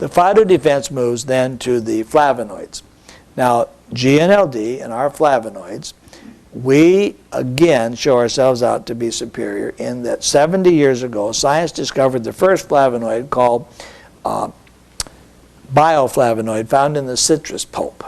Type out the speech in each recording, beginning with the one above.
The phytodefense moves then to the flavonoids. Now, GNLD and our flavonoids, we again show ourselves out to be superior in that 70 years ago, science discovered the first flavonoid called bioflavonoid found in the citrus pulp.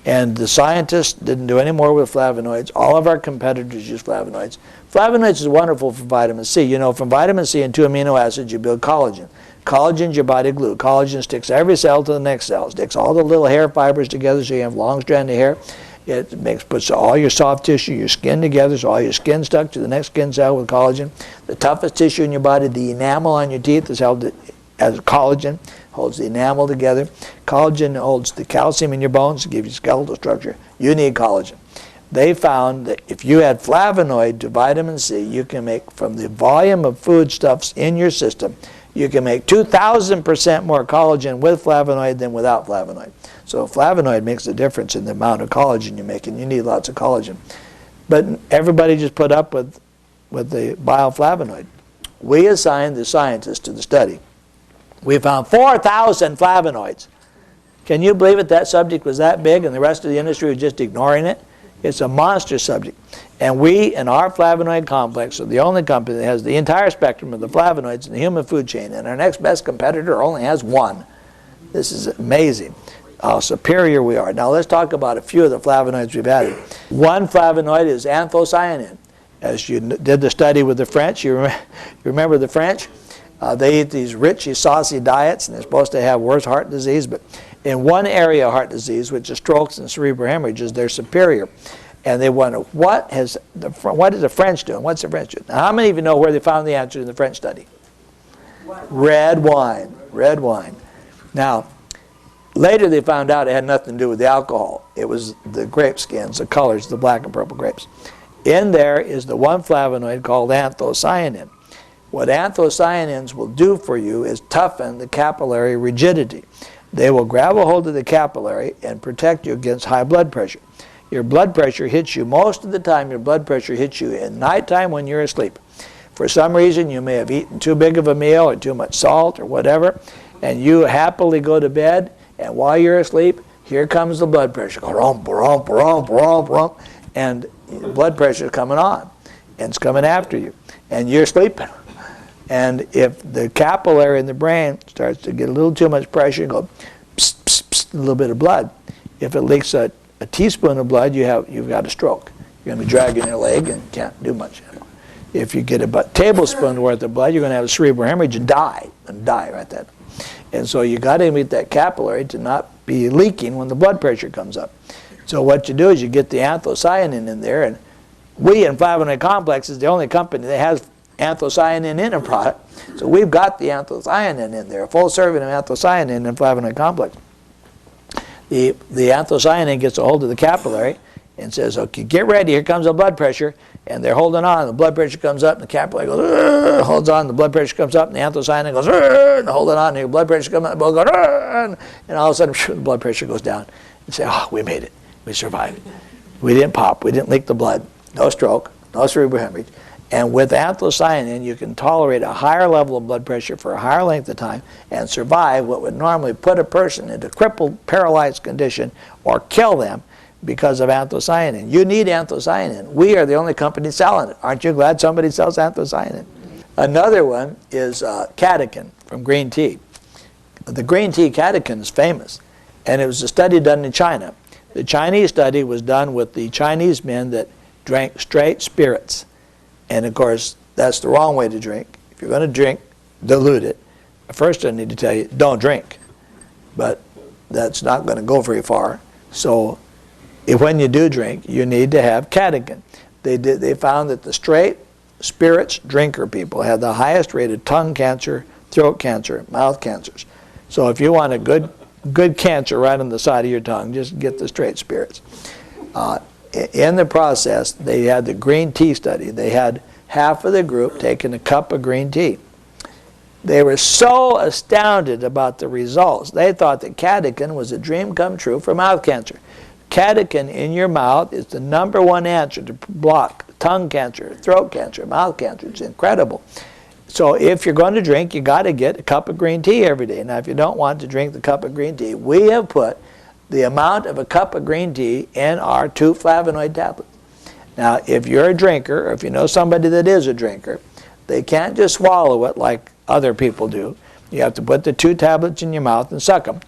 And the scientists didn't do any more with flavonoids. All of our competitors use flavonoids. Flavonoids is wonderful for vitamin C. You know, from vitamin C and 2 amino acids, you build collagen. Collagen is your body glue. Collagen sticks every cell to the next cell. Sticks all the little hair fibers together so you have long-stranded hair. It puts all your soft tissue, your skin together, so all your skin stuck to the next skin cell with collagen. The toughest tissue in your body, the enamel on your teeth, is held as collagen, holds the enamel together. Collagen holds the calcium in your bones to give you skeletal structure. You need collagen. They found that if you add flavonoid to vitamin C, you can make, from the volume of foodstuffs in your system, you can make 2,000% more collagen with flavonoid than without flavonoid. So flavonoid makes a difference in the amount of collagen you make, and you need lots of collagen. But everybody just put up with the bioflavonoid. We assigned the scientists to the study. We found 4,000 flavonoids. Can you believe it? That subject was that big and the rest of the industry was just ignoring it? It's a monster subject. And we, in our flavonoid complex, are the only company that has the entire spectrum of the flavonoids in the human food chain, and our next best competitor only has one. This is amazing how superior we are. Now let's talk about a few of the flavonoids we've added. One flavonoid is anthocyanin. As you did the study with the French, you remember the French? They eat these rich, saucy diets, and they're supposed to have worse heart disease. But in one area of heart disease, which is strokes and cerebral hemorrhages, they're superior. And they wonder, what is the French doing? What's the French doing? Now, how many of you know where they found the answer in the French study? Red wine. Red wine. Now, later they found out it had nothing to do with the alcohol. It was the grape skins, the colors, the black and purple grapes. In there is the one flavonoid called anthocyanin. What anthocyanins will do for you is toughen the capillary rigidity. They will grab a hold of the capillary and protect you against high blood pressure. Your blood pressure hits you, most of the time your blood pressure hits you at nighttime when you're asleep. For some reason you may have eaten too big of a meal or too much salt or whatever, and you happily go to bed, and while you're asleep, here comes the blood pressure. And blood pressure is coming on, and it's coming after you, and you're sleeping. And if the capillary in the brain starts to get a little too much pressure, you go psst, psst, psst, a little bit of blood. If it leaks a teaspoon of blood, you've got a stroke. You're going to be dragging your leg and can't do much anymore. If you get a tablespoon worth of blood, you're going to have a cerebral hemorrhage and die right then. And so you got to meet that capillary to not be leaking when the blood pressure comes up. So what you do is you get the anthocyanin in there, and we in Flavonoid Complex is the only company that has anthocyanin in a product. So we've got the anthocyanin in there, a full serving of anthocyanin in Flavonoid Complex. The anthocyanin gets a hold of the capillary and says, okay, get ready, here comes the blood pressure. And they're holding on, the blood pressure comes up, and the capillary goes, holds on, the blood pressure comes up, and the anthocyanin goes, and holding on, and your blood pressure comes up, and goes, and all of a sudden, the blood pressure goes down. You say, oh, we made it, we survived. We didn't pop, we didn't leak the blood, no stroke, no cerebral hemorrhage. And with anthocyanin, you can tolerate a higher level of blood pressure for a higher length of time and survive what would normally put a person into crippled, paralyzed condition or kill them because of anthocyanin. You need anthocyanin. We are the only company selling it. Aren't you glad somebody sells anthocyanin? Another one is catechin from green tea. The green tea catechin is famous, and it was a study done in China. The Chinese study was done with the Chinese men that drank straight spirits. And of course, that's the wrong way to drink. If you're going to drink, dilute it. First, I need to tell you, don't drink. But that's not going to go very far. So when you do drink, you need to have catechin. They found that the straight spirits drinker people had the highest rate of tongue cancer, throat cancer, mouth cancers. So if you want a good cancer right on the side of your tongue, just get the straight spirits. In the process, they had the green tea study. They had half of the group taking a cup of green tea. They were so astounded about the results. They thought that catechin was a dream come true for mouth cancer. Catechin in your mouth is the #1 answer to block tongue cancer, throat cancer, mouth cancer. It's incredible. So if you're going to drink, you got to get a cup of green tea every day. Now, if you don't want to drink the cup of green tea, we have put the amount of a cup of green tea in our 2 flavonoid tablets. Now, if you're a drinker, or if you know somebody that is a drinker, they can't just swallow it like other people do. You have to put the 2 tablets in your mouth and suck them.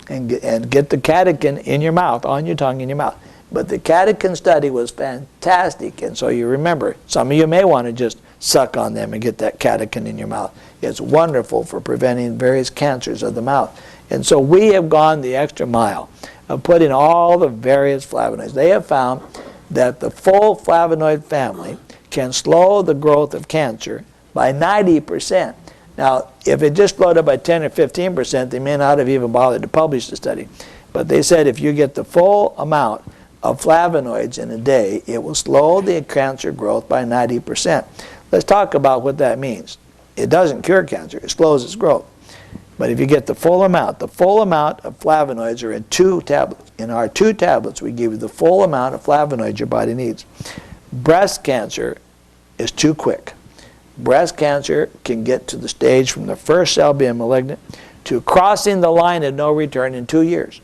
And get the catechin in your mouth, on your tongue, in your mouth. But the catechin study was fantastic, and so you remember, some of you may want to just suck on them and get that catechin in your mouth. It's wonderful for preventing various cancers of the mouth. And so we have gone the extra mile of putting all the various flavonoids. They have found that the full flavonoid family can slow the growth of cancer by 90%. Now, if it just slowed up by 10 or 15%, they may not have even bothered to publish the study. But they said if you get the full amount of flavonoids in a day, it will slow the cancer growth by 90%. Let's talk about what that means. It doesn't cure cancer, it slows its growth. But if you get the full amount of flavonoids are in 2 tablets. In our 2 tablets, we give you the full amount of flavonoids your body needs. Breast cancer is too quick. Breast cancer can get to the stage from the first cell being malignant to crossing the line of no return in 2 years.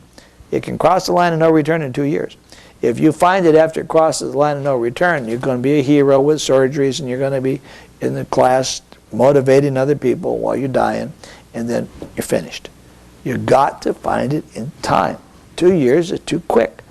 It can cross the line of no return in 2 years. If you find it after it crosses the line of no return, you're going to be a hero with surgeries, and you're going to be in the class motivating other people while you're dying, and then you're finished. You've got to find it in time. 2 years is too quick.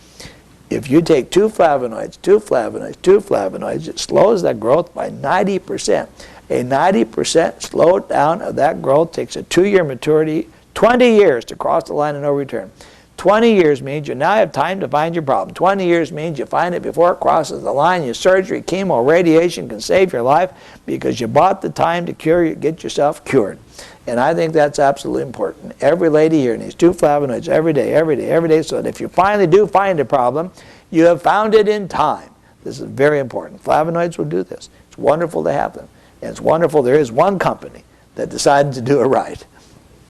If you take 2 flavonoids, 2 flavonoids, 2 flavonoids, it slows that growth by 90%. A 90% slowdown of that growth takes a 2-year maturity, 20 years to cross the line of no return. 20 years means you now have time to find your problem. 20 years means you find it before it crosses the line. Your surgery, chemo, radiation can save your life because you bought the time to get yourself cured. And I think that's absolutely important. Every lady here needs 2 flavonoids every day, every day, every day, so that if you finally do find a problem, you have found it in time. This is very important. Flavonoids will do this. It's wonderful to have them. And it's wonderful there is one company that decided to do it right.